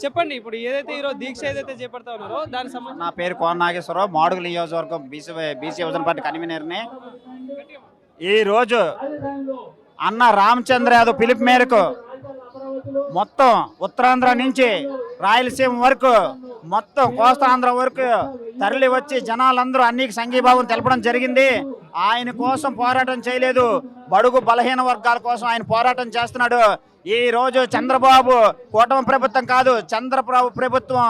చెప్పండి ఇప్పుడు ఏదైతే ఈరోజు దీక్ష ఏదైతే చేపడతా ఉన్నారో దానికి సంబంధించి. నా పేరు కోన నాగేశ్వరరావు, మాడుగుల నియోజకవర్గం బీసీ యువజన పార్టీ కన్వీనర్ని. ఈరోజు అన్న రామచంద్ర యాదవ్ పిలుపు మేరకు మొత్తం ఉత్తరాంధ్ర నుంచి రాయలసీమ వరకు మొత్తం కోస్తాంధ్ర వరకు తరలి వచ్చి జనాలందరూ అన్నికి సంఘీభావం తెలపడం జరిగింది. ఆయన కోసం పోరాటం చేయలేదు, బడుగు బలహీన వర్గాల కోసం ఆయన పోరాటం చేస్తున్నాడు. ఈ రోజు చంద్రబాబు కూటమి ప్రభుత్వం కాదు, చంద్రబాబు ప్రభుత్వం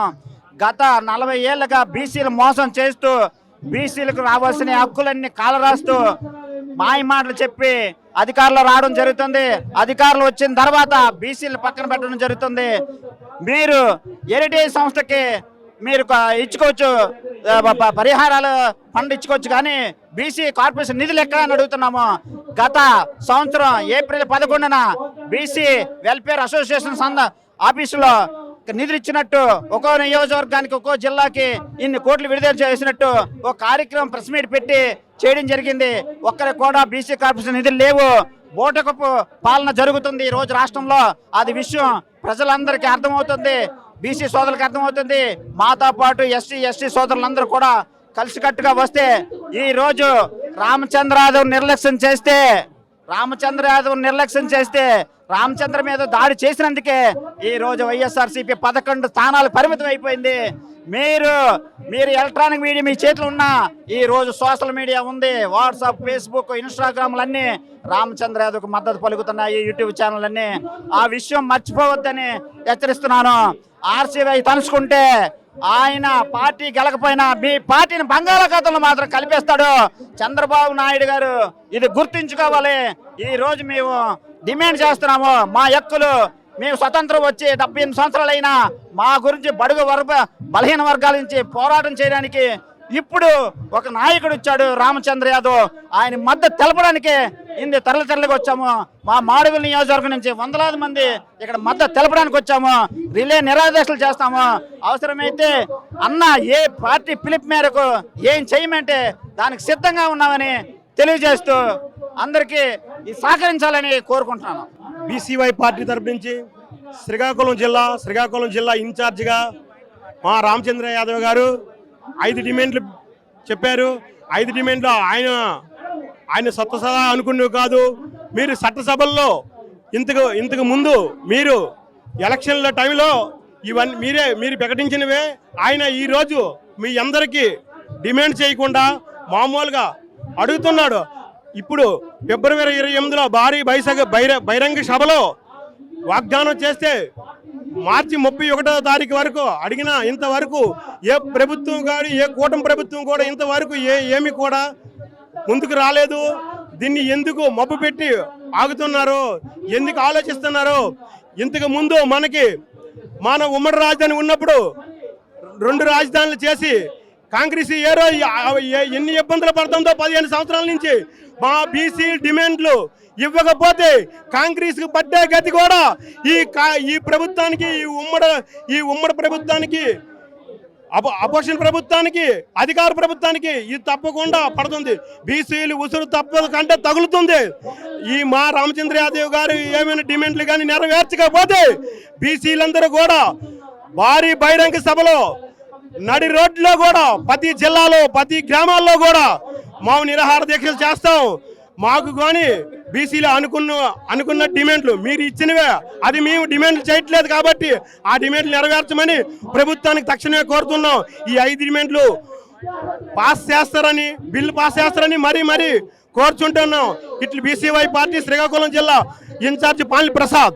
గత 40 ఏళ్లుగా బీసీలు మోసం చేస్తూ బీసీలకు రావాల్సిన హక్కులన్నీ కాలరాస్తూ మాయ మాటలు చెప్పి అధికారులు రావడం జరుగుతుంది. అధికారులు వచ్చిన తర్వాత బీసీలు పక్కన పెట్టడం జరుగుతుంది. మీరు హెరిటేజ్ సంస్థకి మీరు ఇచ్చుకోవచ్చు, పరిహారాలు ఫండ్ ఇచ్చుకోవచ్చు, కానీ బీసీ కార్పొరేషన్ నిధులు ఎక్కడ అని అడుగుతున్నాము. గత సంవత్సరం ఏప్రిల్ 11న బీసీ వెల్ఫేర్ అసోసియేషన్ ఆఫీసులో నిధులు ఇచ్చినట్టు ఒక్కో నియోజకవర్గానికి ఒక్కో జిల్లాకి ఇన్ని కోట్లు విడుదల చేసినట్టు ఒక కార్యక్రమం ప్రెస్ మీట్ పెట్టి చేయడం జరిగింది. ఒక్కరికి కూడా బీసీ కార్పొరేషన్ నిధులు లేవు. బోటకపు పాలన జరుగుతుంది ఈ రోజు రాష్ట్రంలో. అది విషయం ప్రజలందరికీ అర్థమవుతుంది, బీసీ సోదరులకు అర్థమవుతుంది. మాతో పాటు ఎస్సీ సోదరులందరూ కూడా కలిసికట్టుగా వస్తే ఈ రోజు రామచంద్ర యాదవ్ నిర్లక్ష్యం చేస్తే రామచంద్ర మీద దాడి చేసినందుకే ఈ రోజు వైఎస్ఆర్సీపీ 11 స్థానాలు పరిమితం అయిపోయింది. మీరు ఎలక్ట్రానిక్ మీడియా మీ చేతిలో ఉన్న ఈ రోజు సోషల్ మీడియా ఉంది, వాట్సాప్, ఫేస్బుక్, ఇన్స్టాగ్రామ్లన్నీ రామచంద్ర యాదవ్కు మద్దతు పలుకుతున్నాయి, యూట్యూబ్ ఛానల్ అన్ని. ఆ విషయం మర్చిపోవద్దని హెచ్చరిస్తున్నాను. ఆర్సీవై తలుచుకుంటే ఆయన పార్టీ గెలకపోయినా మీ పార్టీని బంగాళాఖాతంలో మాత్రం కలిపేస్తాడు చంద్రబాబు నాయుడు గారు. ఇది గుర్తుంచుకోవాలి. ఈ రోజు మేము డిమాండ్ చేస్తున్నాము మా హక్కులు. మేము స్వతంత్రం వచ్చి 78 సంవత్సరాలైనా మా గురించి బడుగు బలహీన వర్గాల నుంచి పోరాటం చేయడానికి ఇప్పుడు ఒక నాయకుడు వచ్చాడు రామచంద్ర యాదవ్. ఆయన మద్దతు తెలపడానికి తరలిగా వచ్చాము. మా మాడుగుల నియోజకవర్గం నుంచి వందలాది మంది ఇక్కడ మద్దతు తెలపడానికి వచ్చాము. రిలే నిరాదేశాలు చేస్తాము. అవసరమైతే అన్న ఏ పార్టీ పిలుపు మేరకు ఏం చేయమంటే దానికి సిద్ధంగా ఉన్నామని తెలియజేస్తూ అందరికీ సహకరించాలని కోరుకుంటున్నాను. బీసీవై పార్టీ తరపు నుంచి శ్రీకాకుళం జిల్లా ఇన్ఛార్జిగా మా రామచంద్ర యాదవ్ గారు 5 డిమాండ్లు చెప్పారు. 5 డిమాండ్లు ఆయన సత్వసదా అనుకునేవి కాదు. మీరు చట్టసభల్లో ఇంతకు ముందు మీరు ఎలక్షన్ల టైంలో ఇవన్నీ మీరు ప్రకటించినవే. ఆయన ఈరోజు మీ అందరికీ డిమాండ్ చేయకుండా మామూలుగా అడుగుతున్నాడు. ఇప్పుడు ఫిబ్రవరి 28లో భారీ బహిరంగ సభలో వాగ్దానం చేస్తే మార్చి 31వ తారీఖు వరకు అడిగినా ఇంతవరకు ఏ ప్రభుత్వం కానీ ఏ కూటమి ప్రభుత్వం కూడా ఇంతవరకు ఏమి కూడా ముందుకు రాలేదు. దీన్ని ఎందుకు మబ్బు పెట్టి ఆగుతున్నారు, ఎందుకు ఆలోచిస్తున్నారు? ఇంతకు ముందు మన ఉమ్మడి రాజధాని ఉన్నప్పుడు 2 రాజధానులు చేసి కాంగ్రెస్ ఎన్ని ఇబ్బందులు పడుతుందో 15 సంవత్సరాల నుంచి మా బీసీ డిమాండ్లు ఇవ్వకపోతే కాంగ్రెస్ కు పట్టే గతి కూడా ఈ ప్రభుత్వానికి ఈ ఉమ్మడి ప్రభుత్వానికి అపోజిషన్ ప్రభుత్వానికి అధికార ప్రభుత్వానికి ఇది తప్పకుండా పడుతుంది. బీసీలు ఉసురు తప్పదు కంటే తగులుతుంది. ఈ మా రామచంద్ర యాదవ్ గారు ఏమైనా డిమాండ్లు కానీ నెరవేర్చకపోతే బీసీలందరూ కూడా భారీ బహిరంగ సభలో నడి రోడ్లో కూడా ప్రతి జిల్లాలో ప్రతి గ్రామాల్లో కూడా మేము నిరాహార దీక్షలు చేస్తాం. మాకు కానీ బీసీలు అనుకున్న డిమాండ్లు మీరు ఇచ్చినవే, అది మేము డిమాండ్లు చేయట్లేదు కాబట్టి ఆ డిమాండ్లు నెరవేర్చమని ప్రభుత్వానికి తక్షణమే కోరుతున్నాం. ఈ 5 డిమాండ్లు బిల్లు పాస్ చేస్తారని మరీ కోరుచుంటున్నాం. ఇట్లు బీసీవై పార్టీ శ్రీకాకుళం జిల్లా ఇన్ఛార్జి పాలి ప్రసాద్.